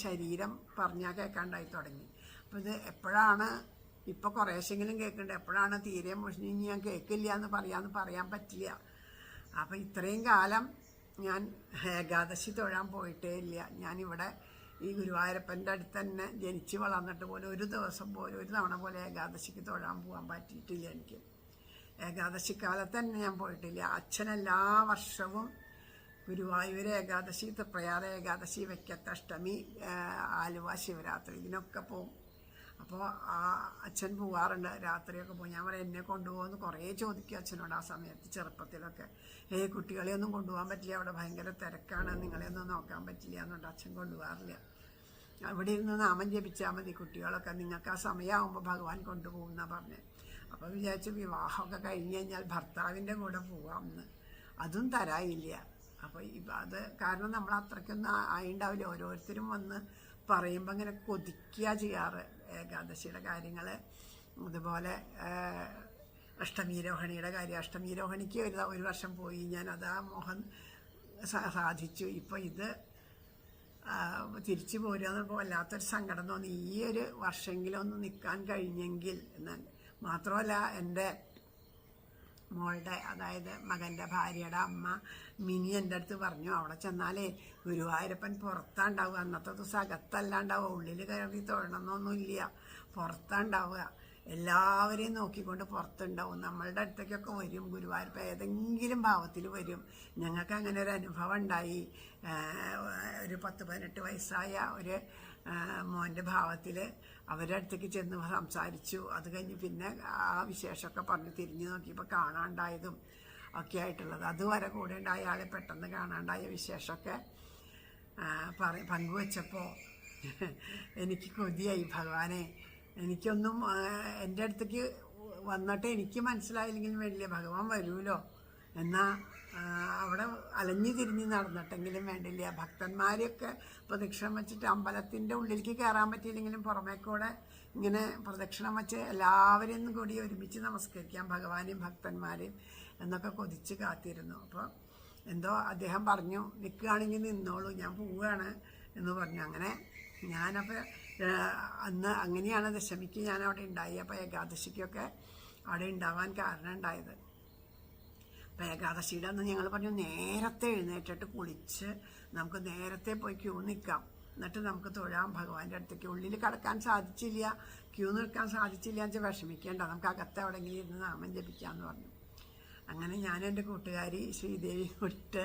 ശരീരം പറഞ്ഞാൽ കേൾക്കാണ്ടായി തുടങ്ങി. അപ്പോൾ ഇത് എപ്പോഴാണ്, ഇപ്പോൾ കുറേശ്ശെങ്കിലും കേൾക്കുന്നുണ്ട്, എപ്പോഴാണ് തീരെ മുഷിഞ്ഞ് ഞാൻ കേൾക്കില്ല എന്ന് പറയാൻ പറ്റില്ല. അപ്പോൾ ഇത്രയും കാലം ഞാൻ ഏകാദശി തൊഴാൻ പോയിട്ടേ ഇല്ല. ഞാനിവിടെ ഈ ഗുരുവായൂരപ്പൻ്റെ അടുത്ത് തന്നെ ജനിച്ച് വളർന്നിട്ട് പോലും ഒരു തവണ പോലെ ഏകാദശിക്ക് തൊഴാൻ പോകാൻ പറ്റിയിട്ടില്ല എനിക്ക്. ഏകാദശിക്കാലത്ത് തന്നെ ഞാൻ പോയിട്ടില്ല. അച്ഛൻ എല്ലാ വർഷവും ഗുരുവായൂർ ഏകാദശി, തൃപ്രയാർ ഏകാദശി, വെക്കത്തഷ്ടമി, ആലുവ ശിവരാത്രി ഇതിനൊക്കെ പോവും. അപ്പോൾ ആ അച്ഛൻ പോകാറുണ്ട്, രാത്രിയൊക്കെ പോകും. ഞാൻ പറയും എന്നെ കൊണ്ടുപോകുമെന്ന് കുറേ ചോദിക്കും അച്ഛനോട് ആ സമയത്ത് ചെറുപ്പത്തിലൊക്കെ. കുട്ടികളെയൊന്നും കൊണ്ടുപോകാൻ പറ്റില്ല, അവിടെ ഭയങ്കര തിരക്കാണ്, നിങ്ങളെയൊന്നും നോക്കാൻ പറ്റില്ല എന്നുകൊണ്ട് അച്ഛൻ കൊണ്ടുപോകാറില്ല. അവിടെ ഇരുന്ന് നാമം ജപിച്ചാൽ മതി കുട്ടികളൊക്കെ, നിങ്ങൾക്ക് ആ സമയമാകുമ്പോൾ ഭഗവാൻ കൊണ്ടുപോകും എന്നാണ് പറഞ്ഞത്. അപ്പോൾ വിചാരിച്ചു വിവാഹമൊക്കെ കഴിഞ്ഞ് കഴിഞ്ഞാൽ ഭർത്താവിൻ്റെ കൂടെ പോകാമെന്ന്. അതും തരായില്ല. അപ്പോൾ അത് കാരണം നമ്മൾ അത്രയ്ക്കൊന്നും ആയിണ്ടാവില്ല. ഓരോരുത്തരും വന്ന് പറയുമ്പോൾ ഇങ്ങനെ കൊതിക്കുക ചെയ്യാറ് ഏകാദശിയുടെ കാര്യങ്ങൾ. അതുപോലെ അഷ്ടമീരോഹിണിയുടെ കാര്യം. അഷ്ടമീരോഹിണിക്ക് ഒരു വർഷം പോയി ഞാൻ, അത് ആ മോഹം സാധിച്ചു. ഇപ്പോൾ ഇത് തിരിച്ചു പോരുക വല്ലാത്തൊരു സങ്കടം തോന്നി. ഈ ഒരു വർഷമെങ്കിലും ഒന്ന് നിൽക്കാൻ കഴിഞ്ഞെങ്കിൽ എന്നാൽ. മാത്രമല്ല എൻ്റെ മോളുടെ, അതായത് മകൻ്റെ ഭാര്യയുടെ അമ്മ മിനി എൻ്റെ അടുത്ത് പറഞ്ഞു, അവിടെ ചെന്നാലേ ഗുരുവായൂരപ്പൻ പുറത്താണ്ടാവുക, അന്നത്തെ ദിവസം അകത്തല്ലാണ്ടാവുക, ഉള്ളിൽ കയറി തൊഴണമെന്നൊന്നുമില്ല, പുറത്താണ്ടാവുക, എല്ലാവരെയും നോക്കിക്കൊണ്ട് പുറത്തുണ്ടാവും. നമ്മളുടെ അടുത്തേക്കൊക്കെ വരും ഗുരുവായൂരപ്പൻ, ഏതെങ്കിലും ഭാവത്തിൽ വരും. ഞങ്ങൾക്ക് അങ്ങനെ ഒരു അനുഭവം ഉണ്ടായി. ഒരു 10-18 വയസ്സായ ഒരു മോൻ്റെ ഭാവത്തിൽ അവരുടെ അടുത്തേക്ക് ചെന്ന് സംസാരിച്ചു. അത് കഴിഞ്ഞ് പിന്നെ ആ വിശേഷമൊക്കെ പറഞ്ഞ് തിരിഞ്ഞു നോക്കിയപ്പോൾ കാണാണ്ടായതും ഒക്കെ ആയിട്ടുള്ളത്. അതുവരെ കൂടെ ഉണ്ടായ ആളെ പെട്ടെന്ന് കാണാണ്ടായ വിശേഷമൊക്കെ പങ്കുവച്ചപ്പോൾ എനിക്ക് കൊതിയായി. ഭഗവാനെ, എനിക്കൊന്നും എൻ്റെ അടുത്തേക്ക് വന്നിട്ട് എനിക്ക് മനസ്സിലായില്ലെങ്കിലും വേണ്ടില്ല, ഭഗവാൻ വരുമല്ലോ എന്നാൽ അവിടെ അലഞ്ഞു തിരിഞ്ഞ് നടന്നിട്ടെങ്കിലും വേണ്ടില്ല. ഭക്തന്മാരെയൊക്കെ പ്രദക്ഷിണം വെച്ചിട്ട് അമ്പലത്തിൻ്റെ ഉള്ളിലേക്ക് കയറാൻ പറ്റിയില്ലെങ്കിലും പുറമേക്കൂടെ ഇങ്ങനെ പ്രദക്ഷിണം വെച്ച് എല്ലാവരെയും കൂടി ഒരുമിച്ച് നമസ്കരിക്കാം ഭഗവാനെയും ഭക്തന്മാരെയും എന്നൊക്കെ കൊതിച്ച് കാത്തിരുന്നു. അപ്പോൾ എന്തോ അദ്ദേഹം പറഞ്ഞു, നിൽക്കുകയാണെങ്കിൽ നിന്നോളൂ, ഞാൻ പോവുകയാണ് എന്ന് പറഞ്ഞു. അങ്ങനെ ഞാനപ്പോൾ അന്ന് അങ്ങനെയാണ് ദശമിക്ക് ഞാൻ അവിടെ ഉണ്ടായി. അപ്പോൾ ഏകാദശിക്കൊക്കെ അവിടെ ഉണ്ടാവാൻ കാരണം ഉണ്ടായത്. അപ്പോൾ ഏകാദശിയുടെ അന്ന് ഞങ്ങൾ പറഞ്ഞു നേരത്തെ എഴുന്നേറ്റിട്ട് കുളിച്ച് നമുക്ക് നേരത്തെ പോയി ക്യൂ നിൽക്കാം, എന്നിട്ട് നമുക്ക് തൊഴാം ഭഗവാന്റെ അടുത്തേക്ക്. ഉള്ളിൽ കടക്കാൻ സാധിച്ചില്ല, ക്യൂ നിൽക്കാൻ സാധിച്ചില്ല എന്ന് വെച്ചാൽ വിഷമിക്കേണ്ട, നമുക്ക് അകത്ത് എവിടെയെങ്കിലും ഇരുന്ന് നാമം ജപിക്കാമെന്ന് പറഞ്ഞു. അങ്ങനെ ഞാൻ എൻ്റെ കൂട്ടുകാരി ശ്രീദേവി കൂടിയിട്ട്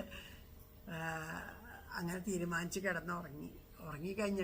അങ്ങനെ തീരുമാനിച്ച് കിടന്നുറങ്ങി. ഉറങ്ങിക്കഴിഞ്ഞിട്ട്